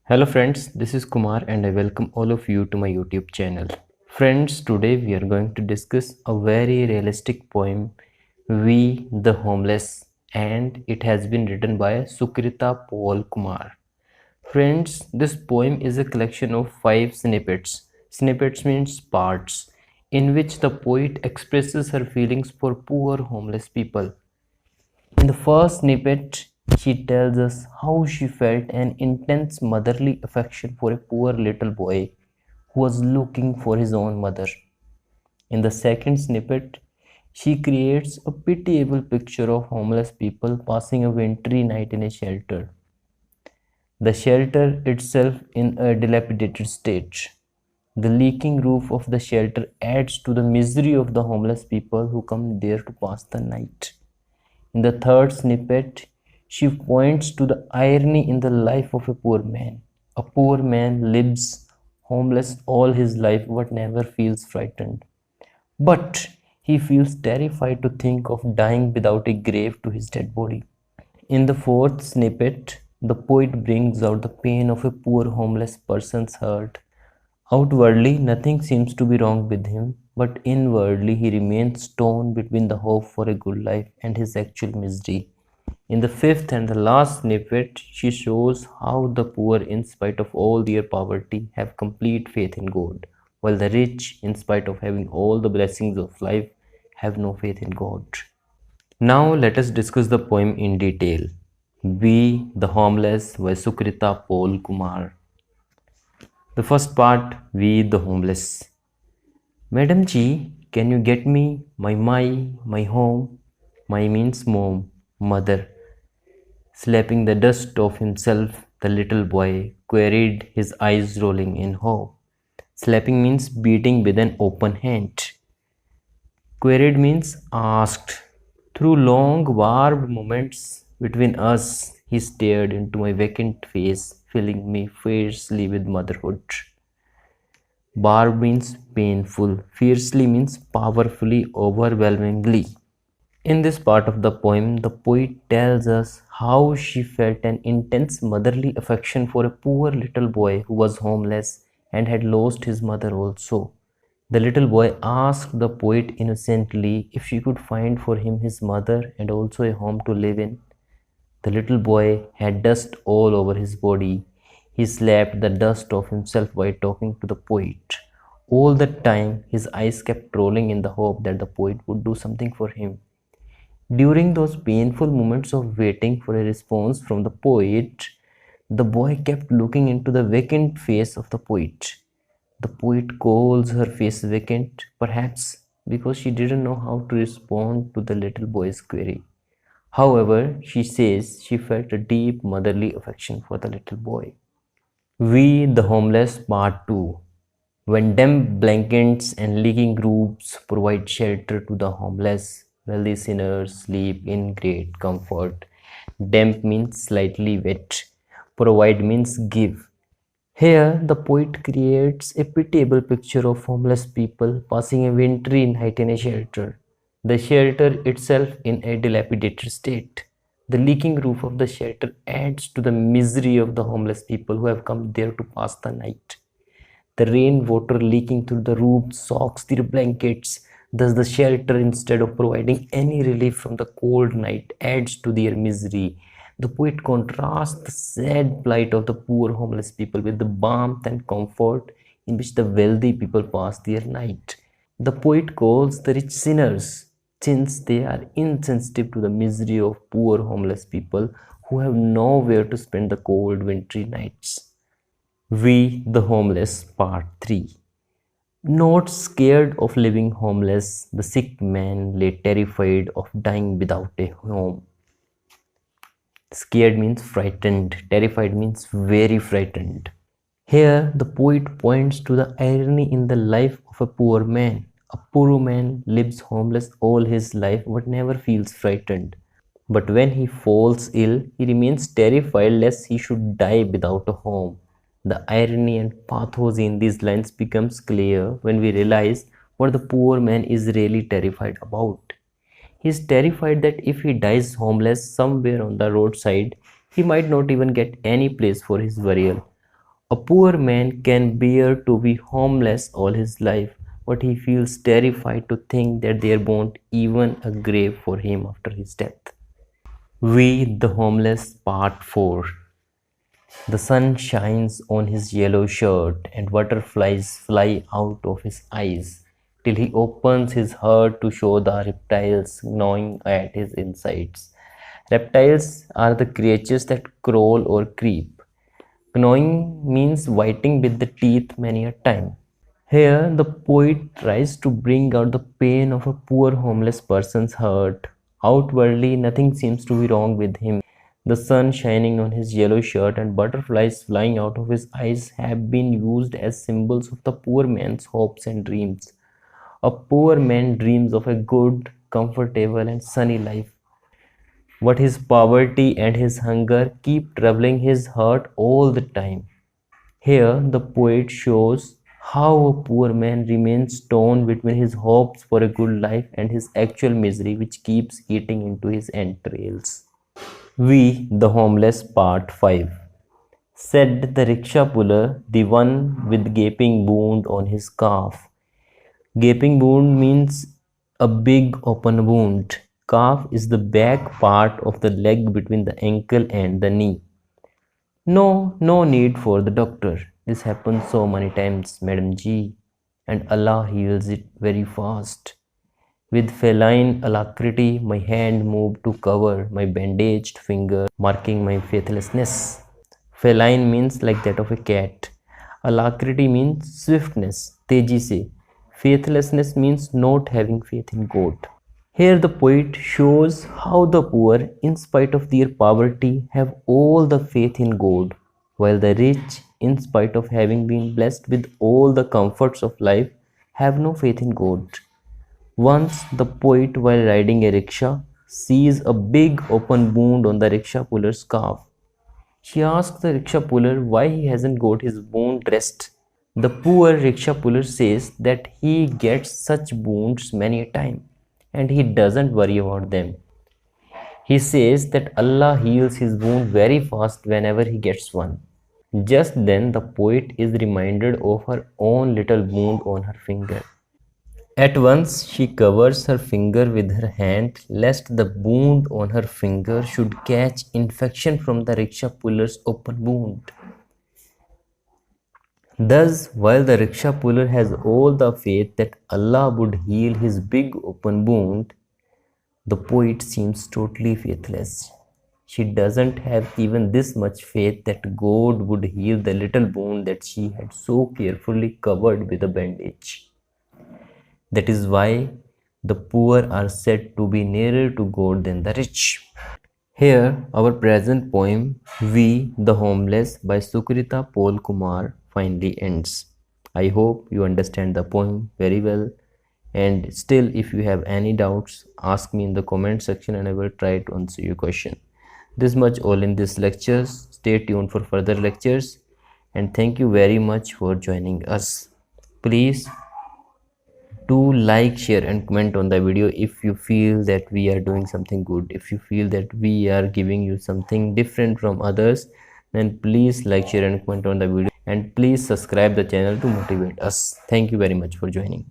Hello friends, this is Kumar and I welcome all of you to my YouTube channel. Friends, today we are going to discuss a very realistic poem, We the Homeless, and it has been written by Sukrita Paul Kumar. Friends, this poem is a collection of 5 snippets. Snippets means parts, in which the poet expresses her feelings for poor homeless people. In the first snippet, she tells us how she felt an intense motherly affection for a poor little boy who was looking for his own mother. In the second snippet, she creates a pitiable picture of homeless people passing a wintry night in a shelter. The shelter itself in a dilapidated state. The leaking roof of the shelter adds to the misery of the homeless people who come there to pass the night. In the third snippet, she points to the irony in the life of a poor man. A poor man lives homeless all his life but never feels frightened. But he feels terrified to think of dying without a grave to his dead body. In the fourth snippet, the poet brings out the pain of a poor homeless person's heart. Outwardly, nothing seems to be wrong with him, but inwardly he remains torn between the hope for a good life and his actual misery. In the fifth and the last snippet, she shows how the poor, in spite of all their poverty, have complete faith in God, while the rich, in spite of having all the blessings of life, have no faith in God. Now let us discuss the poem in detail. We the Homeless by Sukrita Paul Kumar. The first part, We the Homeless. Madam Ji, can you get me my home? My means mom, mother. Slapping the dust off himself, the little boy queried, his eyes rolling in hope. Slapping means beating with an open hand. Queried means asked. Through long barbed moments between us, he stared into my vacant face, filling me fiercely with motherhood. Barb means painful, fiercely means powerfully, overwhelmingly. In this part of the poem, the poet tells us how she felt an intense motherly affection for a poor little boy who was homeless and had lost his mother also. The little boy asked the poet innocently if she could find for him his mother and also a home to live in. The little boy had dust all over his body. He slapped the dust off himself by talking to the poet. All the time, his eyes kept rolling in the hope that the poet would do something for him. During those painful moments of waiting for a response from the poet, the boy kept looking into the vacant face of the poet. The poet calls her face vacant, perhaps because she didn't know how to respond to the little boy's query. However, she says she felt a deep motherly affection for the little boy. We the Homeless Part 2. When damp blankets and leaking roofs provide shelter to the homeless, wealthy sinners sleep in great comfort. Damp means slightly wet. Provide means give. Here, the poet creates a pitiable picture of homeless people passing a wintry night in a shelter. The shelter itself in a dilapidated state. The leaking roof of the shelter adds to the misery of the homeless people who have come there to pass the night. The rainwater leaking through the roof soaks their blankets. Thus, the shelter, instead of providing any relief from the cold night, adds to their misery. The poet contrasts the sad plight of the poor homeless people with the warmth and comfort in which the wealthy people pass their night. The poet calls the rich sinners, since they are insensitive to the misery of poor homeless people who have nowhere to spend the cold wintry nights. We the Homeless Part 3. Not scared of living homeless, the sick man lay terrified of dying without a home. Scared means frightened, terrified means very frightened. Here, the poet points to the irony in the life of a poor man. A poor man lives homeless all his life but never feels frightened. But when he falls ill, he remains terrified lest he should die without a home. The irony and pathos in these lines becomes clear when we realize what the poor man is really terrified about. He is terrified that if he dies homeless somewhere on the roadside, he might not even get any place for his burial. A poor man can bear to be homeless all his life, but he feels terrified to think that there won't even a grave for him after his death. We the Homeless Part 4. The sun shines on his yellow shirt and butterflies fly out of his eyes till he opens his heart to show the reptiles gnawing at his insides. Reptiles are the creatures that crawl or creep. Gnawing means biting with the teeth many a time. Here, the poet tries to bring out the pain of a poor homeless person's heart. Outwardly, nothing seems to be wrong with him. The sun shining on his yellow shirt and butterflies flying out of his eyes have been used as symbols of the poor man's hopes and dreams. A poor man dreams of a good, comfortable, and sunny life. But his poverty and his hunger keep troubling his heart all the time. Here, the poet shows how a poor man remains torn between his hopes for a good life and his actual misery, which keeps eating into his entrails. We, the Homeless, Part 5. Said the rickshaw puller, the one with gaping wound on his calf. Gaping wound means a big open wound. Calf is the back part of the leg between the ankle and the knee. No need for the doctor. This happens so many times, Madam G, and Allah heals it very fast. With feline alacrity, my hand moved to cover my bandaged finger, marking my faithlessness. Feline means like that of a cat. Alacrity means swiftness, teji se. Faithlessness means not having faith in God. Here the poet shows how the poor, in spite of their poverty, have all the faith in God, while the rich, in spite of having been blessed with all the comforts of life, have no faith in God. Once the poet, while riding a rickshaw, sees a big open wound on the rickshaw puller's calf. She asks the rickshaw puller why he hasn't got his wound dressed. The poor rickshaw puller says that he gets such wounds many a time and he doesn't worry about them. He says that Allah heals his wound very fast whenever he gets one. Just then the poet is reminded of her own little wound on her finger. At once she covers her finger with her hand lest the wound on her finger should catch infection from the rickshaw puller's open wound. Thus, while the rickshaw puller has all the faith that Allah would heal his big open wound, the poet seems totally faithless. She doesn't have even this much faith that God would heal the little wound that she had so carefully covered with a bandage. That is why the poor are said to be nearer to God than the rich. Here, our present poem, We the Homeless by Sukrita Paul Kumar, finally ends. I hope you understand the poem very well, and still if you have any doubts, ask me in the comment section and I will try to answer your question. This much all in this lectures. Stay tuned for further lectures and thank you very much for joining us. Please do like, share and comment on the video if you feel that we are doing something good. If you feel that we are giving you something different from others, then please like, share and comment on the video, and please subscribe the channel to motivate us. Thank you very much for joining.